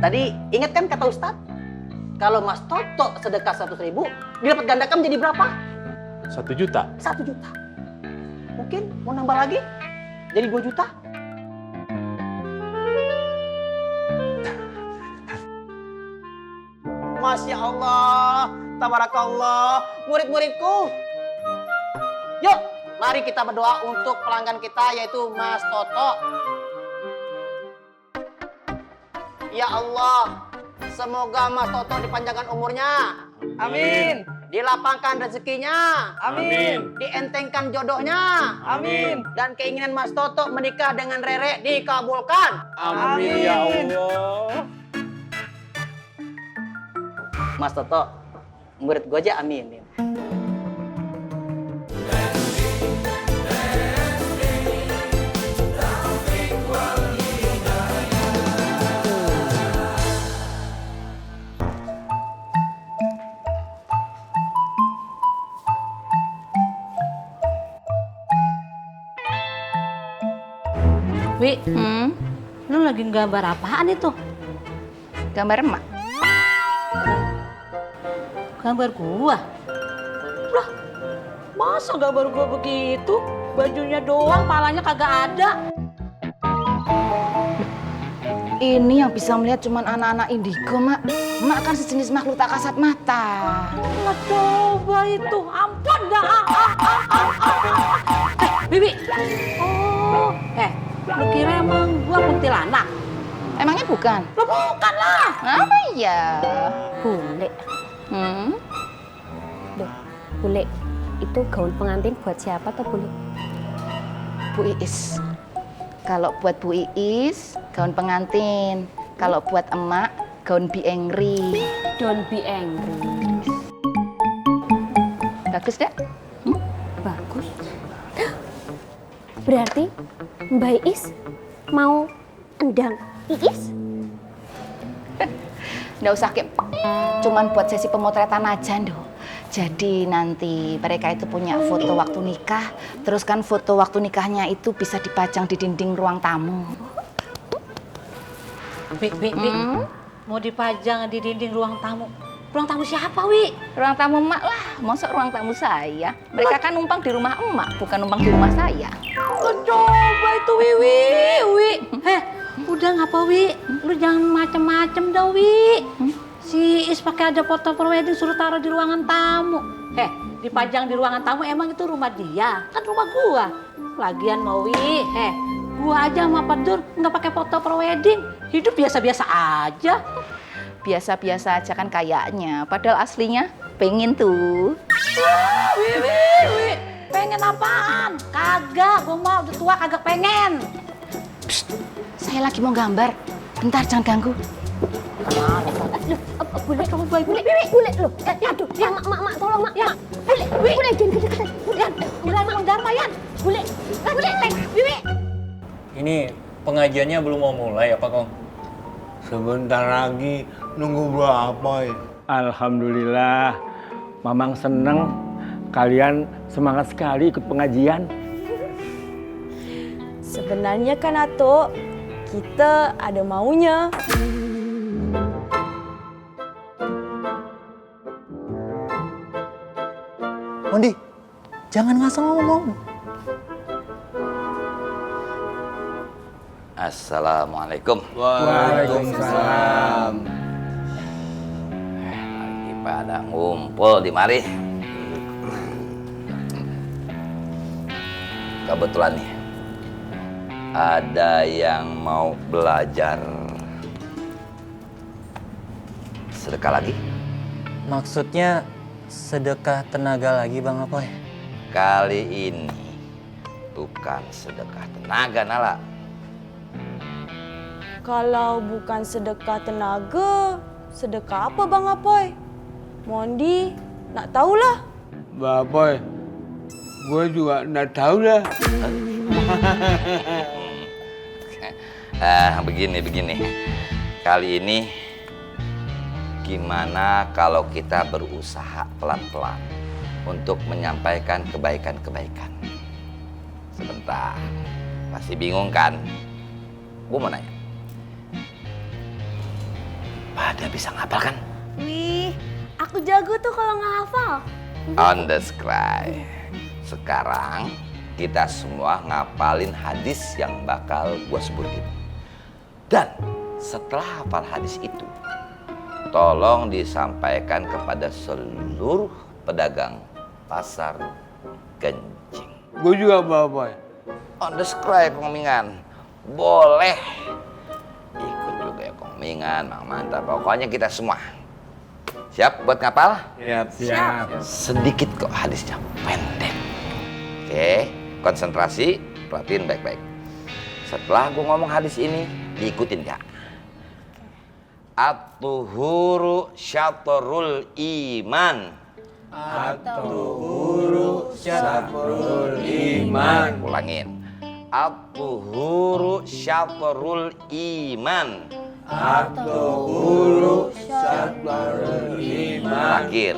Tadi ingat kan kata Ustadz? Kalau Mas Toto sedekah 100.000, dia dapat gandakan jadi berapa? 1 juta. 1 juta. Mungkin mau nambah lagi? Jadi 2 juta? Masya Allah, tabarakallah, murid-muridku. Yuk, mari kita berdoa untuk pelanggan kita yaitu Mas Toto. Ya Allah, semoga Mas Toto dipanjangkan umurnya. Amin. Dilapangkan rezekinya. Amin. Dientengkan jodohnya. Amin. Dan keinginan Mas Toto menikah dengan Rere dikabulkan. Amin ya Allah. Mas Toto, murid gue aja amin. Wi, lu lagi gambar apaan itu? Gambar emak. Gambar gua? Lah, masa gambar gua begitu? Bajunya doang, palanya kagak ada. Ini yang bisa melihat cuman anak-anak indigo, Mak. Mak kan sejenis makhluk tak kasat mata. Lah coba itu, ampun dah. Bibi. Oh, lu kira emang gua kuntilanak? Emangnya bukan? Lah bukan lah. Apa ya? Bule. Duh, Bule, itu gaun pengantin buat siapa toh, Bule? Bu Iis. Kalau buat Bu Iis, gaun pengantin. Kalau buat emak, gaun Be Angry. Don't be angry. Bagus, Dak? Bagus. Berarti Mbak Iis mau endang Iis? Nggak usah, Kim. Cuman buat sesi pemotretan aja, Ndo. Jadi nanti mereka itu punya foto waktu nikah, terus kan foto waktu nikahnya itu bisa dipajang di dinding ruang tamu. Wi, mau dipajang di dinding ruang tamu. Ruang tamu siapa, Wi? Ruang tamu emak lah, masuk ruang tamu saya. Mereka kan numpang di rumah emak, bukan numpang di rumah saya. Coba itu, Wi. Udah ngapa, Wi? Lu jangan macem-macem dah, Wi. Si Is pakai ada foto prewedding suruh taruh di ruangan tamu. Dipajang di ruangan tamu emang itu rumah dia? Kan rumah gua. Lagian mau, Wi, gua aja sama Pedur nggak pakai foto prewedding. Hidup biasa-biasa aja. Biasa-biasa aja kan kayaknya, padahal aslinya pengen tuh. Wi. Pengen apaan? Kagak, gua mau udah tua kagak pengen. Psst, saya lagi mau gambar. Bentar, jangan ganggu. Bule, kamu baik. Bule, loh. Aduh, ya, mak, tolong, mak. Ya. Bule, jangan deket-deket. Udah Mang Dharma, Yan. Bule, Bibi. Ini pengajiannya belum mau mulai apa, Kong? Sebentar lagi, nunggu berapa ya? Alhamdulillah, Mamang seneng kalian semangat sekali ikut pengajian. Sebenarnya kan Ato, kita ada maunya. Mondi, jangan ngasal ngomong. Assalamualaikum. Waalaikumsalam. Lagi pada ngumpul di mari. Kebetulan nih, ada yang mau belajar sedekah lagi? Maksudnya sedekah tenaga lagi, Bang Apoy? Kali ini bukan sedekah tenaga, Nala. Kalau bukan sedekah tenaga, sedekah apa Bang Apoy? Mondi, nak tahu lah. Bapak, gue juga nggak tahu lah. Begini. Kali ini gimana kalau kita berusaha pelan-pelan untuk menyampaikan kebaikan-kebaikan? Sebentar, masih bingung kan? Gue mau nanya. Pada bisa ngapal kan? Wih, aku jago tuh kalau ngehafal. On the sky. Sekarang kita semua ngapalin hadis yang bakal gua sebutin. Dan setelah hafal hadis itu, tolong disampaikan kepada seluruh pedagang pasar Genjing. Gue juga Bapak. On the sky, Kongmingan. Boleh ikut juga ya Kongmingan, Mang Mantap. Pokoknya kita semua siap buat ngapal? Siap. Sedikit kok hadisnya, pendek. Oke, konsentrasi, perhatiin baik-baik. Setelah gue ngomong hadis ini, diikutin gak? At-tuhuru syatrul iman. At-tuhuru syatrul iman. Ulangin. At-tuhuru syatrul iman. At-tuhuru syatrul iman. Terakhir.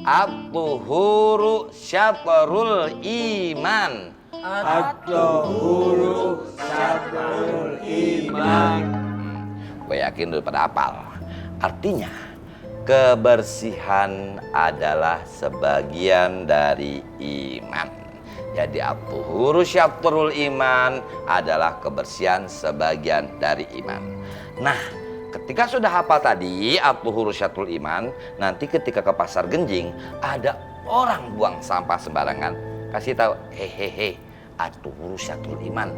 At-tuhuru syatrul iman. At-tuhuru syatrul iman. Gue yakin udah pada hafal. Artinya, kebersihan adalah sebagian dari iman. Jadi at-tuhuru syatrul iman adalah kebersihan sebagian dari iman. Nah, ketika sudah hafal tadi at-tuhuru syatrul iman, nanti ketika ke pasar Genjing ada orang buang sampah sembarangan, kasih tahu, hehehe, at-tuhuru syatrul iman.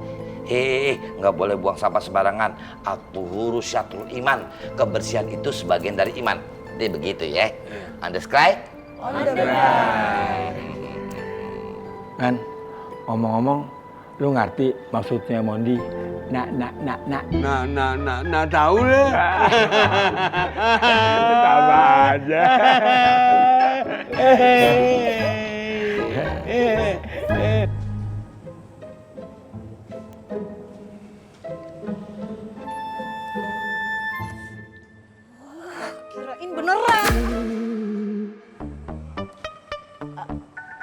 Hehehe, nggak boleh buang sampah sembarangan. At-tuhuru syatrul iman. Kebersihan itu sebagian dari iman. Jadi begitu ya. Understand? Kan, ngomong-ngomong, lu ngerti maksudnya Mondi? Nak. Nah, tahu lah. Sama aja. Kirain beneran.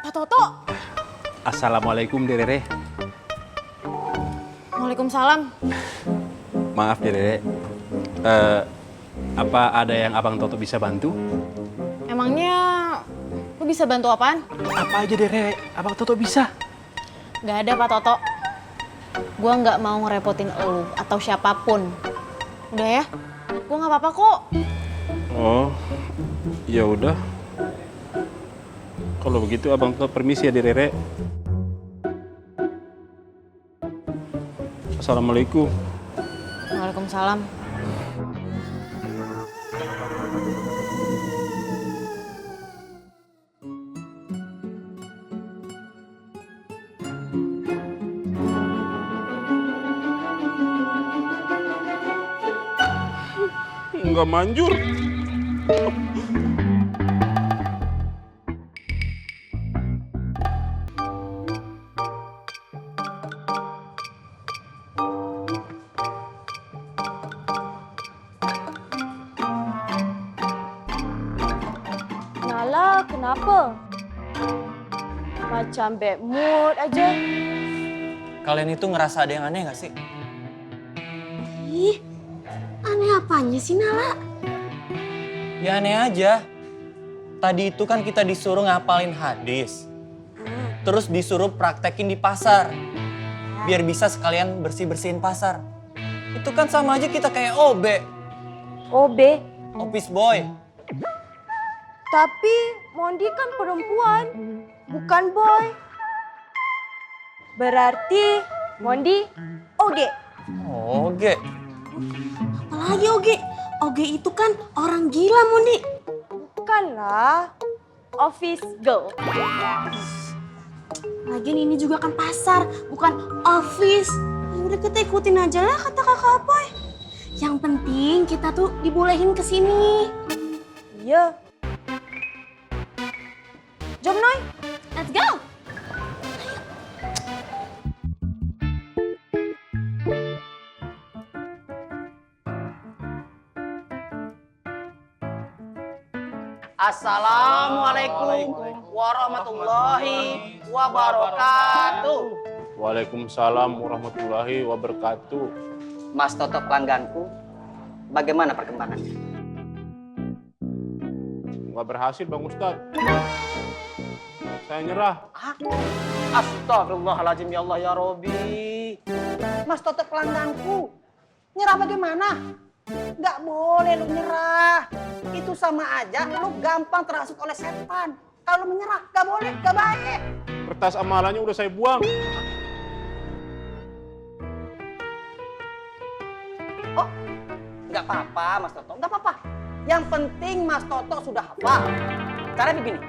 Pak Toto. Assalamualaikum Dere. Waalaikumsalam. Maaf Dere. Apa ada yang Abang Toto bisa bantu? Emangnya lu bisa bantu apaan? Apa aja Dere, Abang Toto bisa. Gak ada Pak Toto. Gua nggak mau ngerepotin elu atau siapapun. Udah ya, gua nggak apa-apa kok. Oh, ya udah. Kalau begitu Abang Toto permisi ya Dere. Assalamualaikum. Waalaikumsalam. Nggak manjur. Nala, kenapa? Macam bad mood aja. Kalian itu ngerasa ada yang aneh gak sih? Ih, aneh apanya sih Nala? Ya aneh aja. Tadi itu kan kita disuruh ngapalin hadis. Terus disuruh praktekin di pasar. Biar bisa sekalian bersih-bersihin pasar. Itu kan sama aja kita kayak OB. OB, Office boy. tapi Mondi kan perempuan, bukan boy. Berarti Mondi OG. Oke. Apalagi Oge? Oge itu kan orang gila, Mondi. Bukanlah office girl. Lagian ini juga kan pasar, bukan office. Ya udah kita ikutin aja lah kata kakak Apoy. Yang penting kita tuh dibolehin ke sini. Iya. Jom Noy. Let's go. Assalamualaikum warahmatullahi wabarakatuh. Waalaikumsalam warahmatullahi wabarakatuh. Mas Toto pelangganku, bagaimana perkembangannya? Nggak berhasil Bang Ustadz. Saya nyerah. Astagfirullahaladzim, ya Allah, ya Robi. Mas Toto pelangganku. Nyerah bagaimana? Nggak boleh lu nyerah. Itu sama aja lu gampang terhasut oleh setan. Kalau lu menyerah, nggak boleh, nggak baik. Kertas amalannya udah saya buang. Oh, nggak apa-apa Mas Toto, nggak apa-apa. Yang penting Mas Toto sudah hafal. Caranya begini.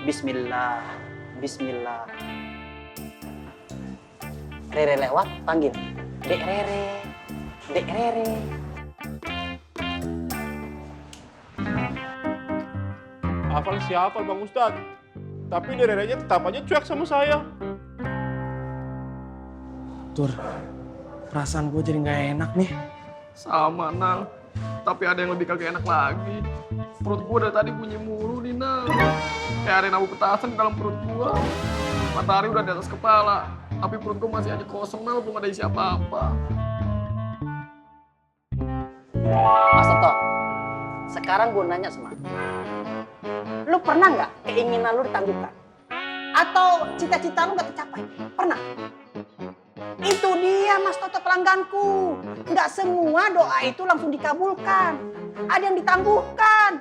Bismillah, Bismillah. Rere lewat, panggil. Dek Rere, Dek Rere. Hafal sih hafal Bang Ustadz. Tapi dererenya tetap aja cuek sama saya. Tur, perasaan gue jadi nggak enak nih. Sama, Nang. Tapi ada yang lebih kagak enak lagi. Perut gua dari tadi bunyi mulu nih, Nang. Kayak ada yang nabuh petasan di dalam perut gua. Matahari udah di atas kepala. Tapi perut gua masih aja kosong, Nang. Belum ada isi apa-apa. Mas Toto, sekarang gue nanya sama lu. Lu pernah nggak keinginan lu ditangguhkan? Atau cita-cita lu nggak tercapai? Pernah? Itu dia Mas Toto pelangganku. Nggak semua doa itu langsung dikabulkan. Ada yang ditangguhkan.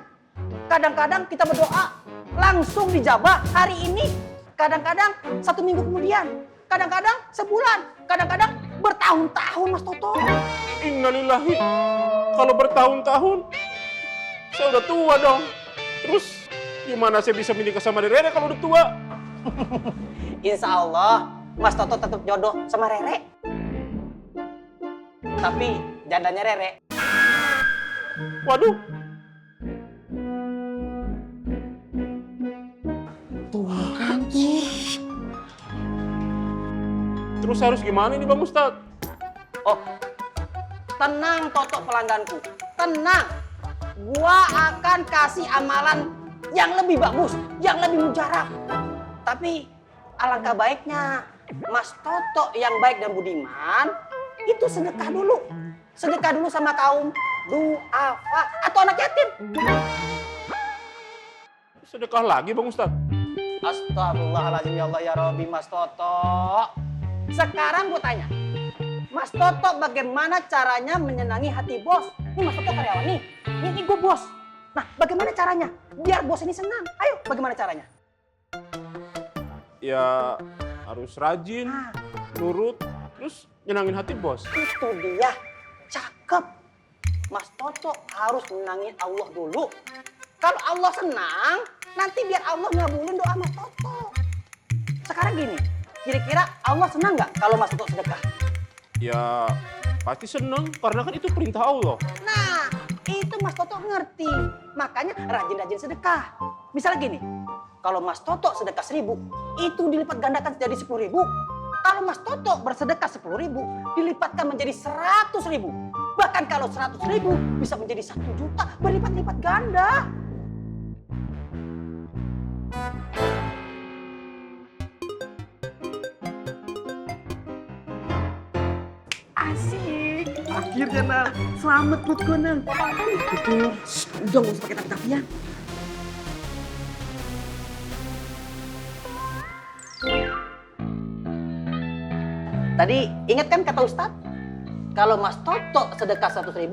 Kadang-kadang kita berdoa langsung dijabah hari ini. Kadang-kadang 1 minggu kemudian. Kadang-kadang sebulan. Kadang-kadang bertahun-tahun Mas Toto. Innalillahi. Kalau bertahun-tahun, saya udah tua dong. Terus gimana saya bisa menikah sama Rere kalau udah tua? Insya Allah Mas Toto tetap jodoh sama Rere. Tapi jandanya Rere. Waduh. Terus harus gimana ini Bang Ustadz? Oh, tenang Toto pelangganku. Tenang. Gua akan kasih amalan yang lebih bagus, yang lebih mujarab. Tapi alangkah baiknya Mas Toto yang baik dan budiman itu sedekah dulu. Sedekah dulu sama kaum duafa atau anak yatim. Sedekah lagi Bang Ustadz? Astagfirullahaladzim, ya Allah, ya Rabbi, Mas Toto. Sekarang gue tanya, Mas Toto bagaimana caranya menyenangi hati bos? Ini Mas Toto karyawan nih, ini gue bos. Nah, bagaimana caranya biar bos ini senang? Ayo, bagaimana caranya? Ya harus rajin, nurut, terus nyenangin hati bos. Itu dia, cakep. Mas Toto harus menyenangi Allah dulu. Kalau Allah senang, nanti biar Allah ngabulin doa Mas Toto. Sekarang gini, kira-kira Allah senang nggak kalau Mas Toto sedekah? Ya pasti seneng, karena kan itu perintah Allah. Nah, itu Mas Toto ngerti. Makanya rajin-rajin sedekah. Misalnya gini, kalau Mas Toto sedekah 1.000, itu dilipat gandakan jadi 10.000. Kalau Mas Toto bersedekah 10.000, dilipatkan menjadi 100.000. Bahkan kalau 100.000 bisa menjadi 1 juta, berlipat-lipat ganda. Asik. Akhirnya, Nang. Selamat buat gue, Nang. Betul. Udah gak usah pakai tapi-tapian. Tadi ingat kan kata Ustadz? Kalau Mas Toto sedekah 100.000,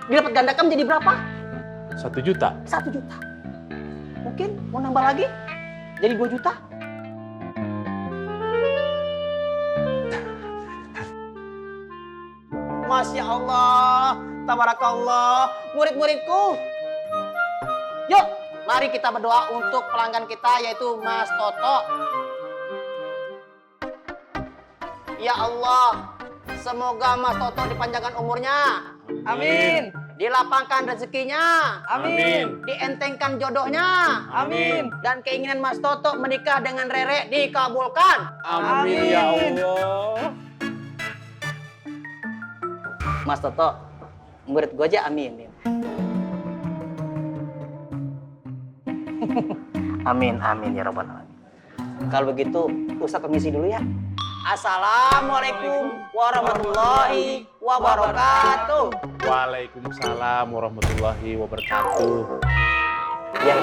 dilipat gandakan menjadi berapa? 1 juta. 1 juta. Mungkin mau nambah lagi? Jadi 2 juta? Masya Allah, tabarakallah, murid-muridku. Yuk, mari kita berdoa untuk pelanggan kita yaitu Mas Toto. Ya Allah, semoga Mas Toto dipanjangkan umurnya. Amin. Dilapangkan rezekinya. Amin. Dientengkan jodohnya. Amin. Dan keinginan Mas Toto menikah dengan Rere dikabulkan. Amin ya Allah. Mas Toto, murid gue aja aminin. Amin, amin ya Rabbal alamin. Kalau begitu, Ustadz permisi dulu ya. Assalamualaikum warahmatullahi wabarakatuh. Waalaikumsalam warahmatullahi wabarakatuh. Biar